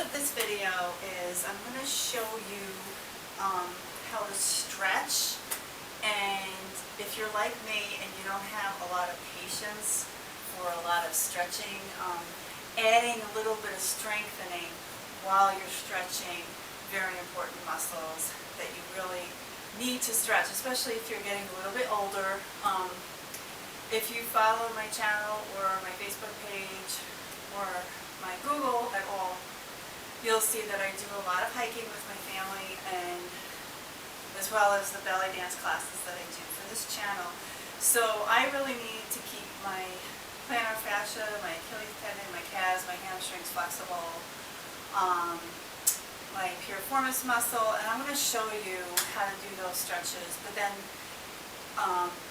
of this video is I'm going to show you how to stretch, and if you're like me and you don't have a lot of patience for a lot of stretching, adding a little bit of strengthening while you're stretching very important muscles that you really need to stretch, especially if you're getting a little bit older. If you follow my channel or my Facebook page or my Google at all, you'll see that I do a lot of hiking with my family, and as well as the belly dance classes that I do for this channel. So I really need to keep my plantar fascia, my Achilles tendon, my calves, my hamstrings flexible, my piriformis muscle, and I'm going to show you how to do those stretches, but then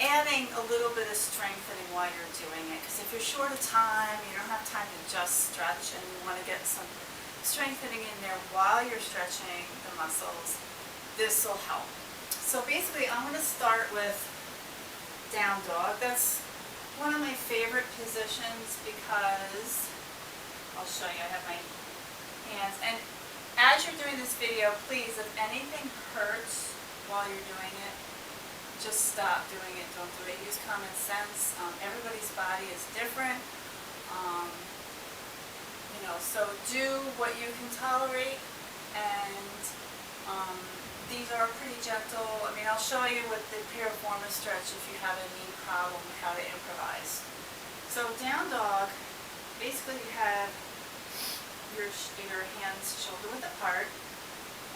adding a little bit of strengthening while you're doing it, because if you're short of time, you don't have time to just stretch, and you want to get some strengthening in there while you're stretching the muscles, this will help. So basically I'm going to start with down dog. That's one of my favorite positions because I'll show you, I have my hands, and as you're doing this video, please, if anything hurts while you're doing it, just stop doing it. Don't do it. Use common sense. Everybody's body is different. So do what you can tolerate, and these are pretty gentle. I mean, I'll show you with the piriformis stretch if you have a knee problem, how to improvise. So down dog, basically you have your hands shoulder width apart,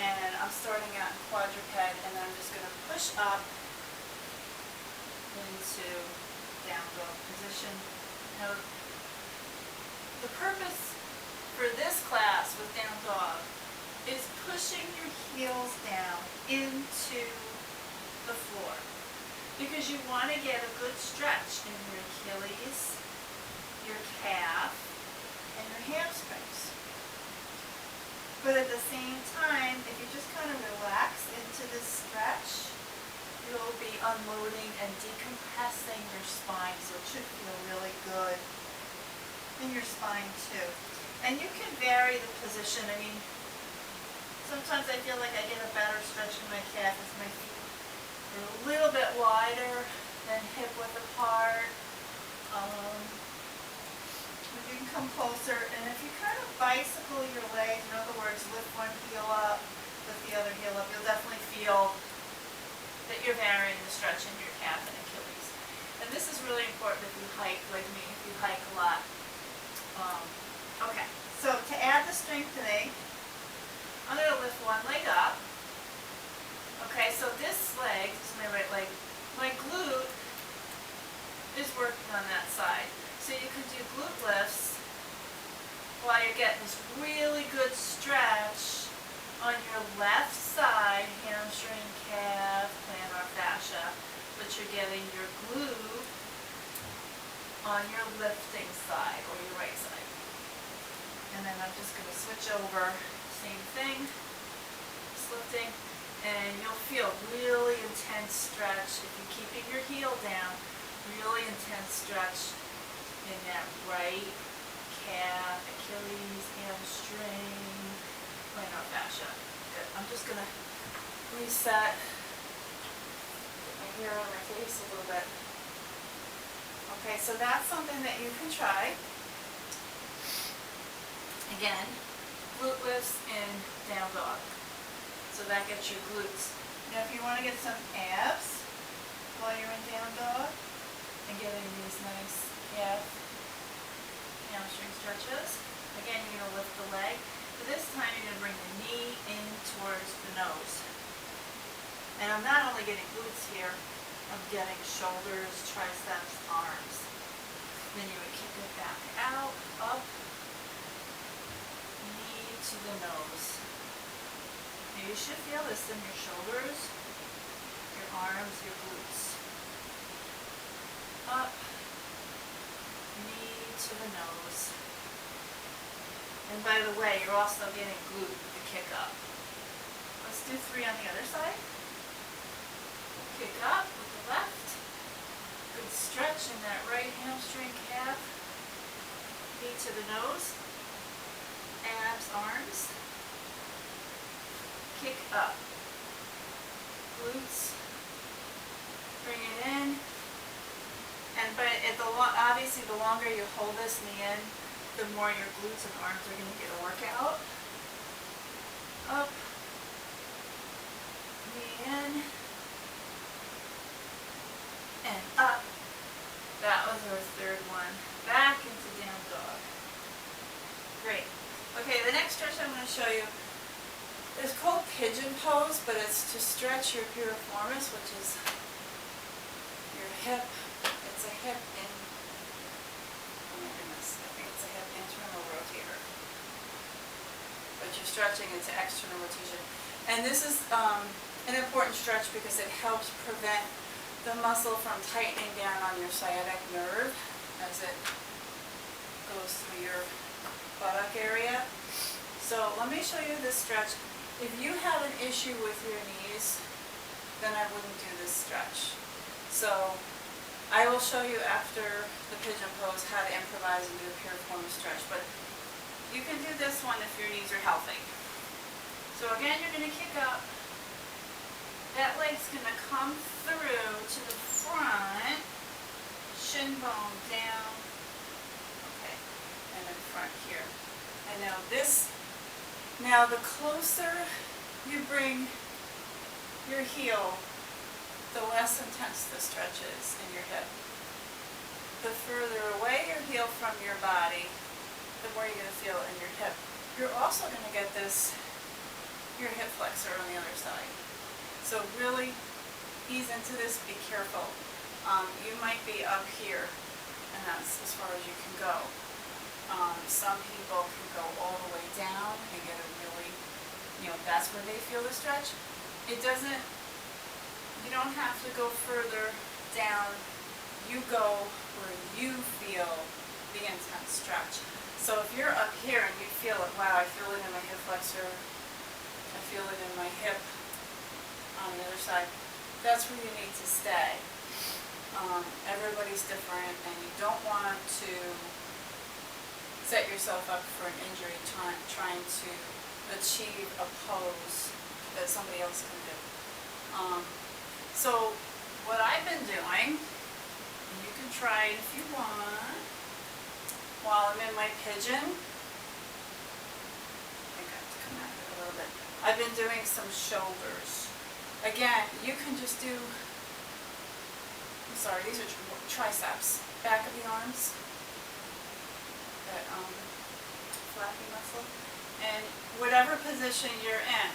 and I'm starting out in quadruped, and then I'm just going to push up into down dog position. Now, the purpose for this class with down dog is pushing your heels down into the floor, because you want to get a good stretch in your Achilles, your calf, and your hamstrings. But at the same time, if you just kind of relax into this stretch, you'll be unloading and decompressing your spine, so it should feel really good in your spine too. And you can vary the position. I mean, sometimes I feel like I get a better stretch in my calf if my feet are a little bit wider than hip width apart. You can come closer, and if you kind of bicycle your legs, in other words, lift one heel up, lift the other heel up, you'll definitely feel that you're varying the stretch in your calf and Achilles. And this is really important if you hike like me, if you hike a lot. Okay, so to add the strengthening, I'm going to lift one leg up. Okay, so this leg, this is my right leg, my glute is working on that side. So you can do glute lifts while you're getting this really good stretch on your left side, hamstring, calf, plantar fascia, but you're getting your glute on your lifting side or your right side. And then I'm just going to switch over, same thing, just lifting, and you'll feel really intense stretch if you're keeping your heel down, really intense stretch in that right calf, Achilles, hamstring, plantar fascia. Good. I'm just going to reset, get my hair on my face a little bit. Okay, so that's something that you can try. Again, glute lifts in down dog. So that gets your glutes. Now if you want to get some abs while you're in down dog and getting these nice calf, hamstring stretches, again you're going to lift the leg. But this time you're going to bring the knee in towards the nose. And I'm not only getting glutes here, I'm getting shoulders, triceps, arms. Then you would kick it back out, up, knee to the nose. Now you should feel this in your shoulders, your arms, your glutes. Up, knee to the nose. And by the way, you're also getting glute with the kick up. Let's do 3 on the other side. Kick up with the left. Good stretch in that right hamstring, calf, knee to the nose. abs, arms. Kick up. Glutes. Bring it in. And obviously the longer you hold this knee in, the more your glutes and arms are going to get a workout. Up. Knee in. And up. That was our third one. Back into down dog. Great. Okay, the next stretch I'm going to show you is called pigeon pose, but it's to stretch your piriformis, which is your hip. It's a hip in, oh my goodness, I think it's a hip internal rotator. But you're stretching into external rotation. And this is an important stretch because it helps prevent the muscle from tightening down on your sciatic nerve as it goes through your buttock area. So let me show you this stretch. If you have an issue with your knees, then I wouldn't do this stretch. So I will show you after the pigeon pose how to improvise and do a piriformis stretch, but you can do this one if your knees are healthy. So again, you're going to kick up. That leg's going to come through to the front, shin bone down, okay, and then front here. And now the closer you bring your heel, the less intense the stretch is in your hip. The further away your heel from your body, the more you're going to feel it in your hip. You're also going to get your hip flexor on the other side. So really ease into this, be careful. You might be up here, and that's as far as you can go. Some people can go all the way down and get a really, that's where they feel the stretch. You don't have to go further down. You go where you feel the intense stretch. So if you're up here and you feel it, wow, I feel it in my hip flexor, I feel it in my hip on the other side, that's where you need to stay. Everybody's different, and you don't want to set yourself up for an injury trying to achieve a pose that somebody else can do. So what I've been doing, and you can try it if you want, while I'm in my pigeon, I think I have to come at it a little bit. I've been doing some shoulders. Again, you can just do, these are triceps, back of the arms, that flappy muscle. And whatever position you're in,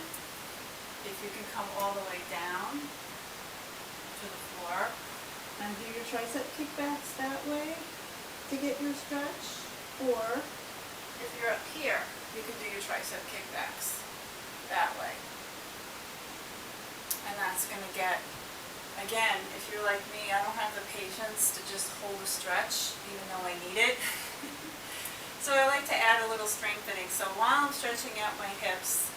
if you can come all the way down to the floor and do your tricep kickbacks that way to get your stretch, or if you're up here, you can do your tricep kickbacks that way. And that's going to get, again, if you're like me, I don't have the patience to just hold a stretch even though I need it. So I like to add a little strengthening. So while I'm stretching out my hips,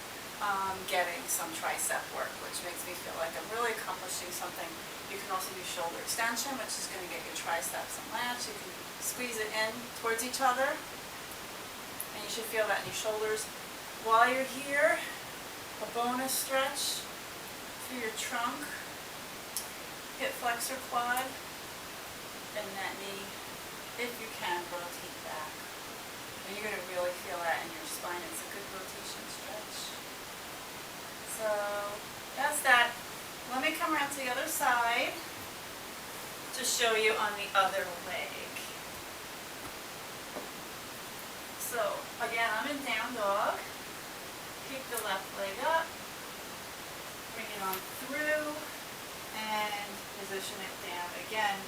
getting some tricep work, which makes me feel like I'm really accomplishing something. You can also do shoulder extension, which is going to get your triceps and lats. You can squeeze it in towards each other, and you should feel that in your shoulders. While you're here, a bonus stretch through your trunk, hip flexor quad, and that knee, if you can, rotate back. And you're going to really feel that in your spine. It's a good rotation stretch. So that's that. Let me come around to the other side to show you on the other leg. So again, I'm in down dog. Kick the left leg up. Bring it on through and position it down. Again,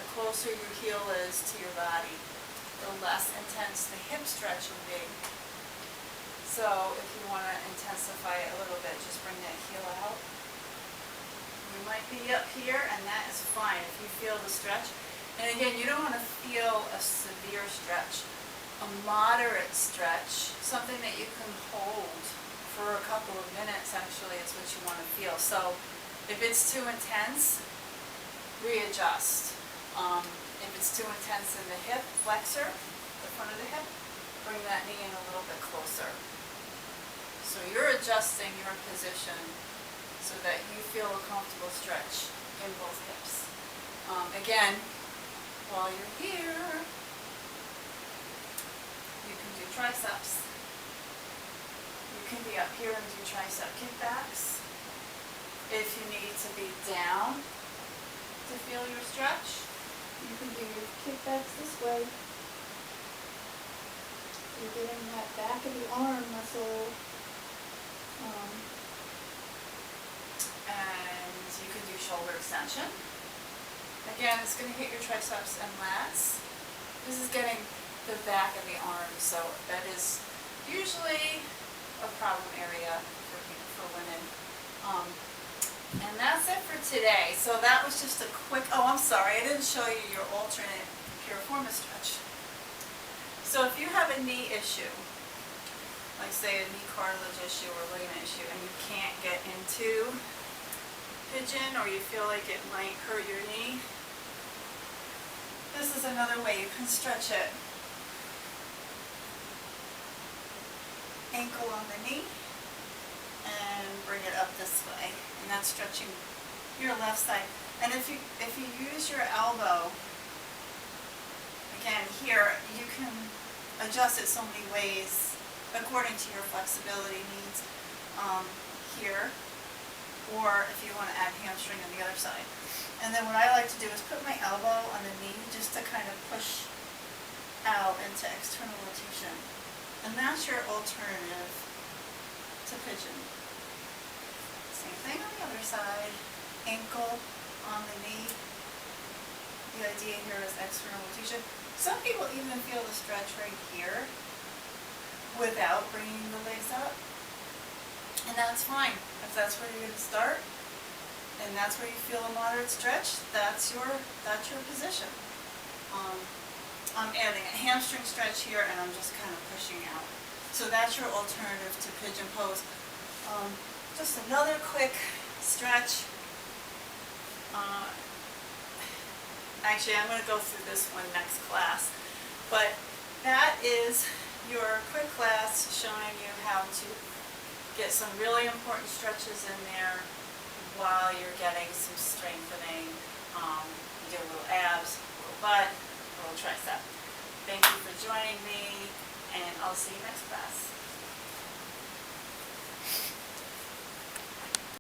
the closer your heel is to your body, the less intense the hip stretch will be. So if you want to intensify it a little bit, just bring that heel out. You might be up here, and that is fine if you feel the stretch. And again, you don't want to feel a severe stretch. A moderate stretch, something that you can hold for a couple of minutes, actually, is what you want to feel. So if it's too intense, readjust. If it's too intense in the hip flexor, the front of the hip, bring that knee in a little bit closer. So you're adjusting your position so that you feel a comfortable stretch in both hips. Again, while you're here, you can do triceps. You can be up here and do tricep kickbacks. If you need to be down to feel your stretch, you can do your kickbacks this way. You're getting that back of the arm muscle. And you can do shoulder extension. Again, it's going to hit your triceps and lats. This is getting the back of the arm, so that is usually a problem area for women. And that's it for today. So that was just a quick, oh, I'm sorry, I didn't show you your alternate piriformis stretch. So if you have a knee issue, like say a knee cartilage issue or ligament issue, and you can't get into pigeon, or you feel like it might hurt your knee, this is another way you can stretch it. Ankle on the knee and bring it up this way, and that's stretching your left side. And if you use your elbow, again here, you can adjust it so many ways according to your flexibility needs here, or if you want to add hamstring on the other side. And then what I like to do is put my elbow on the knee just to kind of push out into external rotation. And that's your alternative to pigeon. Same thing on the other side. Ankle on the knee. The idea here is external rotation. Some people even feel the stretch right here without bringing the legs up. And that's fine. If that's where you're going to start, and that's where you feel a moderate stretch, that's your position. I'm adding a hamstring stretch here, and I'm just kind of pushing out. So that's your alternative to pigeon pose. Just another quick stretch. Actually, I'm going to go through this one next class. But that is your quick class showing you how to get some really important stretches in there while you're getting some strengthening. You do a little abs, a little butt, a little tricep. Thank you for joining me, and I'll see you next class.